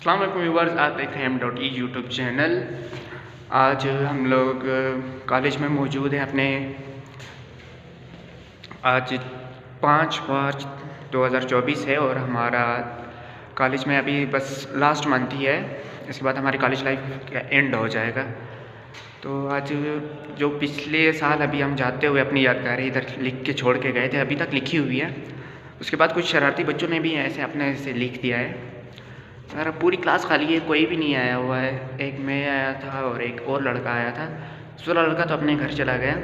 अस्सलाम वालेकुम व्यूअर्स, आप देख रहे हैं M.E यूट्यूब चैनल। आज हम लोग कॉलेज में मौजूद हैं अपने। आज 5/5/2024 है और हमारा कॉलेज में अभी बस लास्ट मंथ ही है। इसके बाद हमारी कॉलेज लाइफ का एंड हो जाएगा। तो आज जो पिछले साल अभी हम जाते हुए अपनी यादगारें इधर लिख के छोड़ के गए थे, अभी तक लिखी हुई है। उसके बाद कुछ शरारती बच्चों ने भी ऐसे अपने से लिख दिया है। सर पूरी क्लास खाली है, कोई भी नहीं आया हुआ है। एक मैं आया था और एक और लड़का आया था। दूसरा लड़का तो अपने घर चला गया।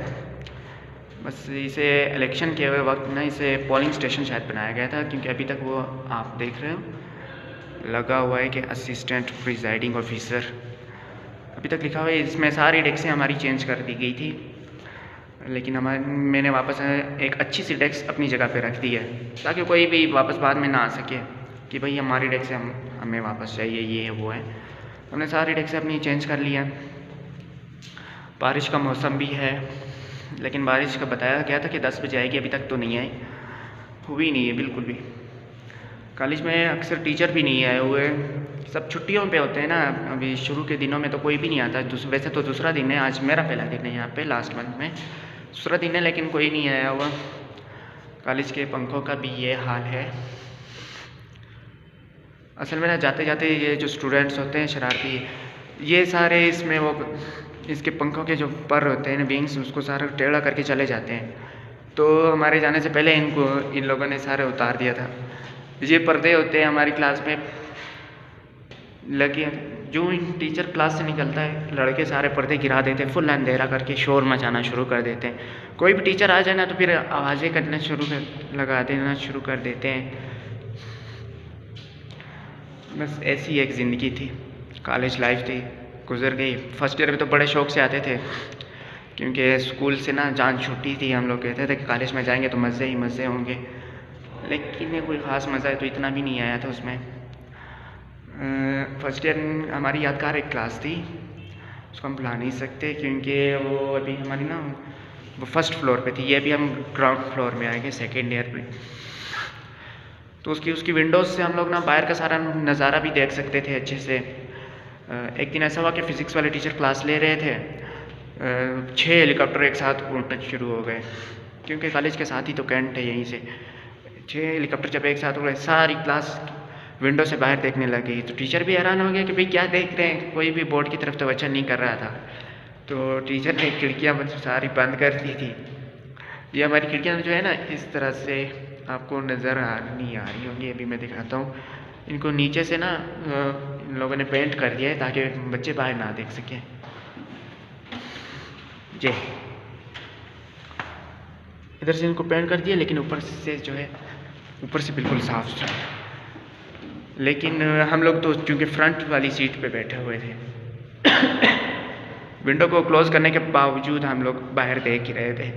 बस इसे इलेक्शन के वक्त ना इसे पोलिंग स्टेशन शायद बनाया गया था, क्योंकि अभी तक वो आप देख रहे हो लगा हुआ है कि असिस्टेंट प्रिजाइडिंग ऑफिसर अभी तक लिखा हुआ है। इसमें सारी डेस्कें हमारी चेंज कर दी गई थी, लेकिन मैंने वापस एक अच्छी सी डेस्क अपनी जगह पे रख दी है, ताकि कोई भी वापस बाद में ना आ सके कि भाई हमारी डेस्क हमें वापस चाहिए, ये है वो है। हमने सारी डेस्क अपनी चेंज कर लिया। बारिश का मौसम भी है, लेकिन बारिश का बताया गया था कि 10 बजे आएगी, अभी तक तो नहीं आई, हुई नहीं है बिल्कुल भी। कॉलेज में अक्सर टीचर भी नहीं आए हुए, सब छुट्टियों पे होते हैं ना। अभी शुरू के दिनों में तो कोई भी नहीं आता। वैसे तो दूसरा दिन है, आज मेरा पहला दिन है यहाँ पे लास्ट मंथ में, दूसरा दिन है, लेकिन कोई नहीं आया हुआ। कॉलेज के पंखों का भी ये हाल है। असल में ना जाते जाते ये जो स्टूडेंट्स होते हैं शरारती, ये सारे इसमें वो इसके पंखों के जो पर होते हैं ना विंग्स, उसको सारा टेढ़ा करके चले जाते हैं। तो हमारे जाने से पहले इन लोगों ने सारे उतार दिया था। ये पर्दे होते हैं हमारी क्लास में लगे, जो टीचर क्लास से निकलता है लड़के सारे पर्दे गिरा देते हैं, फुल अंधेरा करके शोर मचाना शुरू कर देते हैं। कोई भी टीचर आ जाए ना तो फिर आवाज़ें करना लगा देना शुरू कर देते हैं। बस ऐसी एक ज़िंदगी थी, कॉलेज लाइफ थी, गुजर गई। फर्स्ट ईयर में तो बड़े शौक़ से आते थे, क्योंकि स्कूल से ना जान छुट्टी थी। हम लोग कहते थे कि कॉलेज में जाएंगे तो मज़े ही मज़े होंगे, लेकिन कोई ख़ास मज़ा तो इतना भी नहीं आया था उसमें। फर्स्ट ईयर हमारी यादगार एक क्लास थी, उसको हम भुला नहीं सकते, क्योंकि वो अभी हमारी ना वो फर्स्ट फ्लोर पे थी। ये अभी हम ग्राउंड फ्लोर में आएंगे सेकेंड ईयर में। तो उसकी विंडोज़ से हम लोग ना बाहर का सारा नज़ारा भी देख सकते थे अच्छे से। एक दिन ऐसा हुआ कि फ़िज़िक्स वाले टीचर क्लास ले रहे थे, 6 हेलीकॉप्टर एक साथ उड़ना शुरू हो गए, क्योंकि कॉलेज के साथ ही तो कैंट है यहीं से। 6 हेलीकॉप्टर जब एक साथ उड़े, सारी क्लास विंडो से बाहर देखने लगी। तो टीचर भी हैरान हो गया कि भाई क्या देख रहे हैं, कोई भी बोर्ड की तरफ तवज्जो नहीं कर रहा था। तो टीचर ने खिड़कियाँ सारी बंद कर दी थी। ये हमारी खिड़कियाँ जो है ना इस तरह से आपको नज़र नहीं आ रही होंगी, अभी मैं दिखाता हूँ। इनको नीचे से ना इन लोगों ने पेंट कर दिया है ताकि बच्चे बाहर ना देख सकें। जी इधर से इनको पेंट कर दिया, लेकिन ऊपर से जो है ऊपर से बिल्कुल साफ सुथरा। लेकिन हम लोग तो चूँकि फ्रंट वाली सीट पे बैठे हुए थे, विंडो को क्लोज़ करने के बावजूद हम लोग बाहर देख ही रहे थे।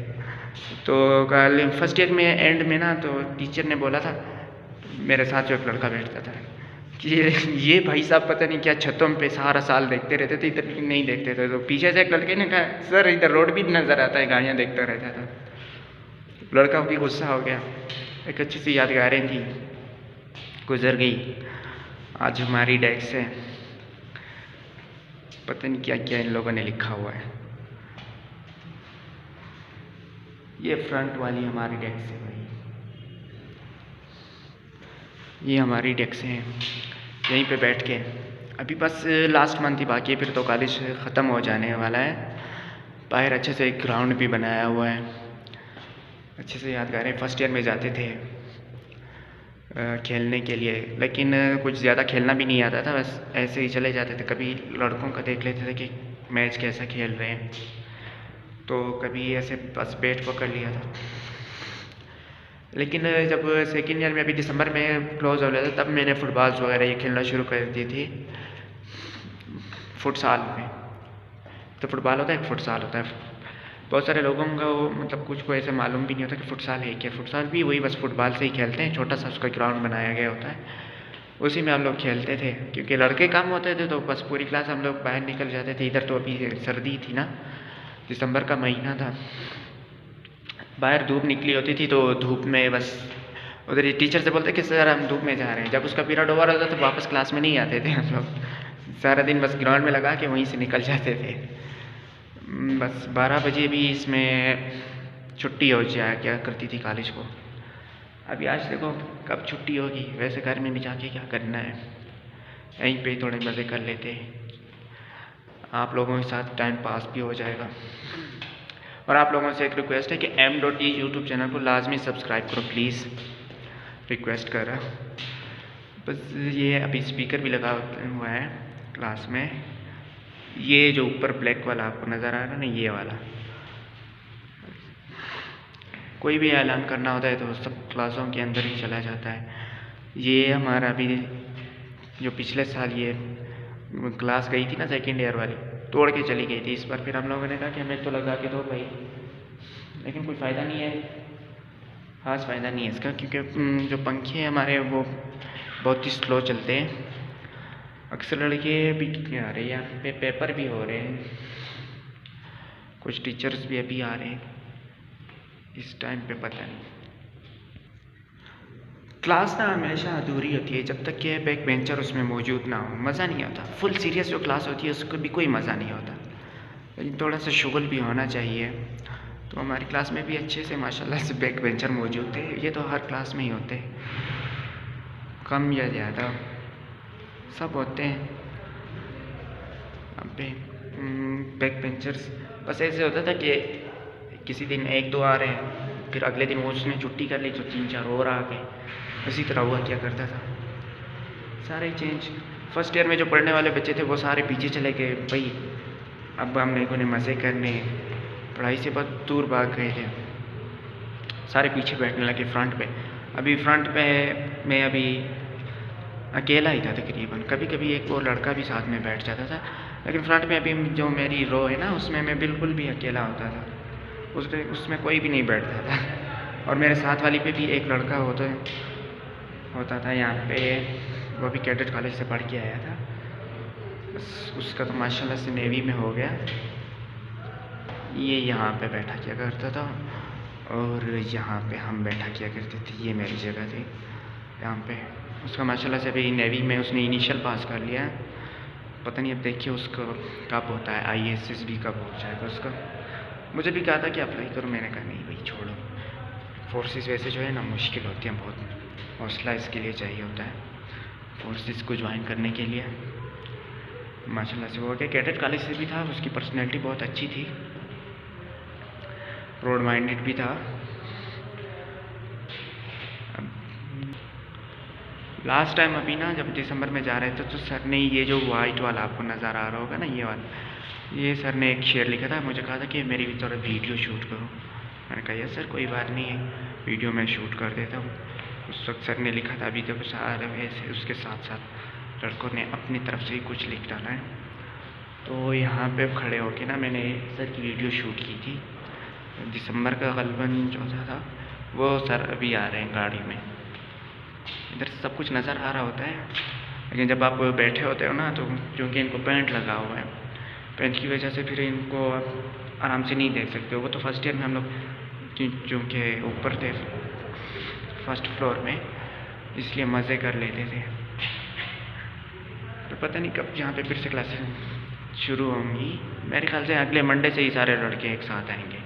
तो कल फर्स्ट ईयर में एंड में ना तो टीचर ने बोला था, मेरे साथ जो एक लड़का बैठता था, कि ये भाई साहब पता नहीं क्या छतों पे सारा साल देखते रहते थे, इधर नहीं देखते थे। तो पीछे से एक लड़के ने कहा, सर इधर रोड भी नज़र आता है, गाड़ियाँ देखता रहता था। लड़का भी गुस्सा हो गया। एक अच्छी सी यादगारें थी, गुजर गई। आज हमारी डेस्क है, पता नहीं क्या क्या इन लोगों ने लिखा हुआ है। ये फ्रंट वाली हमारी डेस्क है भाई, ये हमारी डेस्क है। यहीं पे बैठ के अभी बस लास्ट मंथ ही बाकी है, फिर तो कॉलेज ख़त्म हो जाने वाला है। बाहर अच्छे से एक ग्राउंड भी बनाया हुआ है, अच्छे से यादगारें। फर्स्ट ईयर में जाते थे खेलने के लिए, लेकिन कुछ ज़्यादा खेलना भी नहीं आता था, बस ऐसे ही चले जाते थे। कभी लड़कों का देख लेते थे कि मैच कैसा खेल रहे हैं, तो कभी ऐसे बस बैट पकड़ लिया था। लेकिन जब सेकेंड ईयर में अभी दिसंबर में क्लोज हो रहा था, तब मैंने फुटबॉल्स वगैरह ये खेलना शुरू कर दी थी। फुटसाल में तो फुटबॉल होता है, एक फुटसाल होता है। बहुत सारे लोगों को मतलब कुछ को ऐसे मालूम भी नहीं होता कि फुटसाल है क्या। फुटसाल भी वही बस फुटबॉल से ही खेलते हैं, छोटा सा उसका ग्राउंड बनाया गया होता है, उसी में हम लोग खेलते थे। क्योंकि लड़के कम होते थे तो बस पूरी क्लास हम लोग बाहर निकल जाते थे। इधर तो अभी सर्दी थी ना, दिसंबर का महीना था, बाहर धूप निकली होती थी, तो धूप में बस उधर ये टीचर से बोलते कि सर हम धूप में जा रहे हैं। जब उसका पीरियड ओवर होता तो वापस क्लास में नहीं आते थे हम लोग, सारा दिन बस ग्राउंड में लगा के वहीं से निकल जाते थे। बस 12 बजे भी इसमें छुट्टी हो जाया क्या करती थी कॉलेज को। अभी आज देखो कब छुट्टी होगी, वैसे घर में भी जाके क्या करना है, यहीं पे थोड़े मज़े कर लेते, आप लोगों के साथ टाइम पास भी हो जाएगा। और आप लोगों से एक रिक्वेस्ट है कि m.e यूट्यूब चैनल को लाजमी सब्सक्राइब करो प्लीज़, रिक्वेस्ट कर रहा। बस ये अभी स्पीकर भी लगा हुआ है क्लास में, ये जो ऊपर ब्लैक वाला आपको नज़र आ रहा है ना, ये वाला। कोई भी ऐलान करना होता है तो सब क्लासों के अंदर ही चला जाता है। ये हमारा अभी जो पिछले साल ये क्लास गई थी ना सेकेंड ईयर वाली, तोड़ के चली गई थी। इस बार फिर हम लोगों ने कहा कि हमें तो लगा के दो भाई, लेकिन कोई फ़ायदा नहीं है, ख़ास फ़ायदा नहीं है इसका, क्योंकि जो पंखे हैं हमारे वो बहुत ही स्लो चलते हैं। अक्सर लड़के भी कितने आ रहे हैं यहाँ पे, पेपर भी हो रहे हैं, कुछ टीचर्स भी अभी आ रहे हैं इस टाइम पे, पता नहीं। क्लास ना हमेशा अधूरी होती है जब तक कि बैक बेंचर उसमें मौजूद ना हो, मज़ा नहीं आता। फुल सीरियस जो क्लास होती है उसको भी कोई मज़ा नहीं होता, लेकिन थोड़ा सा शुगल भी होना चाहिए। तो हमारी क्लास में भी अच्छे से माशाल्लाह से बैक बेंचर मौजूद थे। ये तो हर क्लास में ही होते हैं, कम या ज़्यादा सब होते हैं अब पे बैक बेंचर्स। बस ऐसे होता था कि किसी दिन 1-2 आ रहे हैं, फिर अगले दिन वो उसने छुट्टी कर ली तो 3-4 और आ गए, इसी तरह हुआ क्या करता था। सारे चेंज, फर्स्ट ईयर में जो पढ़ने वाले बच्चे थे वो सारे पीछे चले गए भाई, अब हम लोगों ने मज़े करने, पढ़ाई से बहुत दूर भाग गए थे, सारे पीछे बैठने लगे फ्रंट पे। अभी फ्रंट पे मैं अभी अकेला ही था तकरीबन, कभी कभी एक वो लड़का भी साथ में बैठ जाता था, लेकिन फ्रंट में अभी जो मेरी रो है ना उसमें मैं बिल्कुल भी अकेला होता था, उसमें कोई भी नहीं बैठता था। और मेरे साथ वाली पे भी एक लड़का होता था यहाँ पे, वो भी कैडेट कॉलेज से पढ़ के आया था, बस उसका तो माशाल्लाह से नेवी में हो गया। ये यहाँ पे बैठा किया करता था और यहाँ पे हम बैठा किया करते थे, ये मेरी जगह थी यहाँ पे। उसका माशाल्लाह से अभी नेवी में उसने इनिशियल पास कर लिया है, पता नहीं अब देखिए उसका कब होता है, IAS भी कब हो जाएगा उसका। मुझे भी कहा था कि अप्लाई करो, मैंने कहा नहीं भाई छोड़ो, फोर्सेस वैसे जो है ना मुश्किल होती हैं बहुत, हौसला इसके लिए चाहिए होता है फोर्सेस को ज्वाइन करने के लिए। माशाल्लाह से वो क्या कैडेट कॉलेज से भी था, उसकी पर्सनैलिटी बहुत अच्छी थी, ब्रॉड माइंडेड भी था। लास्ट टाइम अभी ना जब दिसंबर में जा रहे थे तो सर ने ये जो वाइट वाला आपको नज़र आ रहा होगा ना, ये वाला, ये सर ने एक शेर लिखा था, मुझे कहा था कि मेरी भी थोड़ा वीडियो शूट करो। मैंने कहा यस सर कोई बात नहीं है, वीडियो मैं शूट कर देता हूँ। उस वक्त सर ने लिखा था, अभी देखो सारे वैसे उसके साथ साथ लड़कों ने अपनी तरफ से ही कुछ लिख डाला है। तो यहाँ पे खड़े होके ना मैंने सर की वीडियो शूट की थी, दिसंबर का गलबन चौथा था। वो सर अभी आ रहे हैं गाड़ी में, इधर सब कुछ नज़र आ रहा होता है, लेकिन जब आप बैठे होते हो ना तो क्योंकि इनको पेंट लगा हुआ है, पेंट की वजह से फिर इनको आराम से नहीं देख सकते हो। वो तो फर्स्ट ईयर में हम लोग चूँकि ऊपर थे फर्स्ट फ्लोर में, इसलिए मज़े कर लेते थे। तो पता नहीं कब यहाँ पे फिर से क्लासेस शुरू होंगी, मेरे ख्याल से अगले मंडे से ही सारे लड़के एक साथ आएंगे,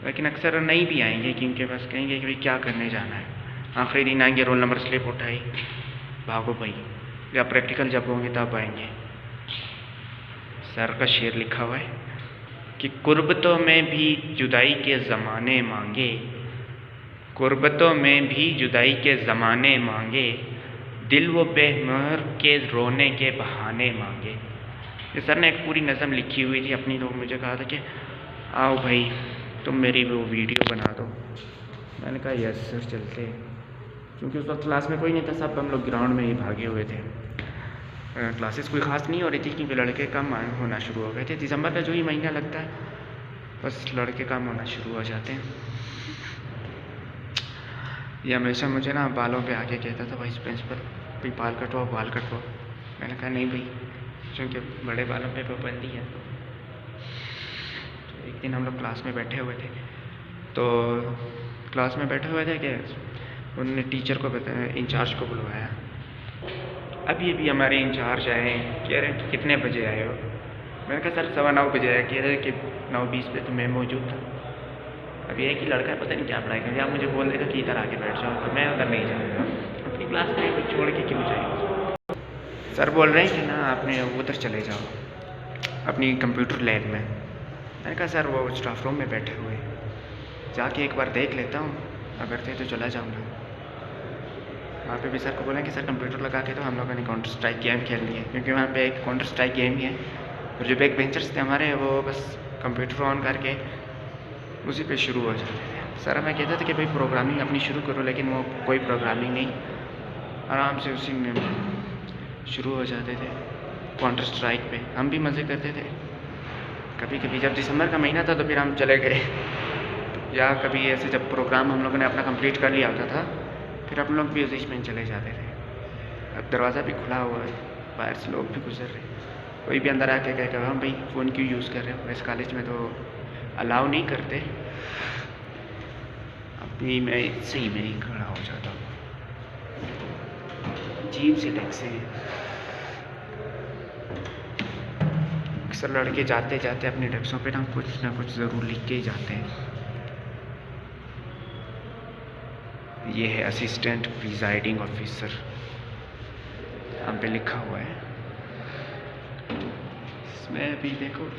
लेकिन अक्सर नहीं भी आएंगे क्योंकि बस कहेंगे कि भाई क्या करने जाना है, आखिरी दिन आएंगे, रोल नंबर स्लिप उठाई भागो भाई, या प्रैक्टिकल जब होंगे तब आएंगे। सर का शेर लिखा हुआ है कि कुर्बतों में भी जुदाई के ज़माने मांगे, कुर्बतों में भी जुदाई के ज़माने मांगे, दिल वो बेमहर के रोने के बहाने मांगे। ये सर ने एक पूरी नज़म लिखी हुई थी अपनी, तो मुझे कहा था कि आओ भाई तुम मेरी वो वीडियो बना दो। मैंने कहा यस सर चलते, क्योंकि उस वक्त क्लास में कोई नहीं था, सब हम लोग ग्राउंड में ही भागे हुए थे। क्लासेस कोई ख़ास नहीं हो रही थी क्योंकि लड़के कम होना शुरू हो गए थे। दिसंबर का जो ही महीना लगता है बस लड़के कम होना शुरू हो जाते हैं। ये हमेशा मुझे ना बालों पे आके कहता था वाइस प्रिंसिपल भाई बाल कटवाओ बाल कटवाओ। मैंने कहा नहीं भाई, क्योंकि बड़े बालों पे पाबंदी है। तो एक दिन हम लोग क्लास में बैठे हुए थे, तो क्लास में बैठे हुए थे कि उन्होंने टीचर को बताया, इंचार्ज को बुलवाया। अभी हमारे इंचार्ज आए, कह रहे हैं कितने बजे आए हो। मैंने कहा सर 9:15 बजे आया। कह रहे कि 9:20 पे तो मैं मौजूद था। अभी एक ही लड़का है, पता नहीं क्या पढ़ाई कर, या मुझे बोल देगा कि इधर आके बैठ जाओ, तो मैं उधर नहीं जाऊँगा। अपनी क्लास में कुछ छोड़ के क्यों जाए। सर बोल रहे हैं कि ना आपने उधर चले जाओ अपनी कंप्यूटर लैब में। मैंने कहा सर वो स्टाफ रूम में बैठे हुए, जाके एक बार देख लेता हूँ, अगर थे तो चला जाऊँगा। वहाँ पे भी सर को बोला कि सर कंप्यूटर लगा के तो हम लोगों ने काउंटर स्ट्राइक गेम खेल ली है, क्योंकि वहाँ पे एक काउंटर स्ट्राइक गेम ही है। और जो बैक बेंचर्स थे हमारे, वो बस कंप्यूटर ऑन करके उसी पे शुरू हो जाते थे। सर हमें कहते थे कि भाई प्रोग्रामिंग अपनी शुरू करो, लेकिन वो कोई प्रोग्रामिंग नहीं, आराम से उसी में शुरू हो जाते थे काउंटर स्ट्राइक पे। हम भी मज़े करते थे। कभी कभी जब दिसंबर का महीना था तो फिर हम चले गए, या कभी ऐसे जब प्रोग्राम हम लोगों ने अपना कंप्लीट कर लिया होता था, फिर हम लोग भी उसी में चले जाते थे। अब दरवाज़ा भी खुला हुआ है, बाहर से लोग भी गुजर रहे, कोई भी अंदर आके कहेगा हाँ भाई फ़ोन क्यों यूज़ कर रहे हो। वैसे कॉलेज में तो अलाउ नहीं करते। अभी मैं सही में ही खड़ा हो जाता हूँ। अजीब सी टैक्सी है। अक्सर लड़के जाते जाते अपने डेस्कों पे ना कुछ ज़रूर लिख के ही जाते हैं। ये है असिस्टेंट प्रिजाइडिंग ऑफिसर, यहाँ पे लिखा हुआ है। इसमें अभी देखो,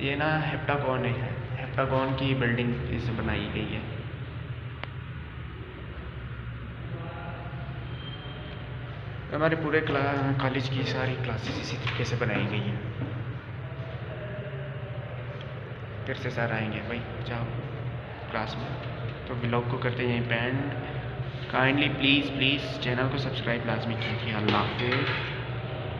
ये ना हेप्टागॉन है, हेप्टागॉन की बिल्डिंग इसे बनाई गई है। हमारे पूरे कॉलेज की सारी क्लासेस इसी तरीके से बनाई गई हैं। फिर से सर आएंगे, भाई जाओ क्लास में। तो व्लॉग को करते हैं यहीं पे एंड। काइंडली प्लीज़ चैनल को सब्सक्राइब लाजमी कीजिए। अल्लाह हाफ़िज़।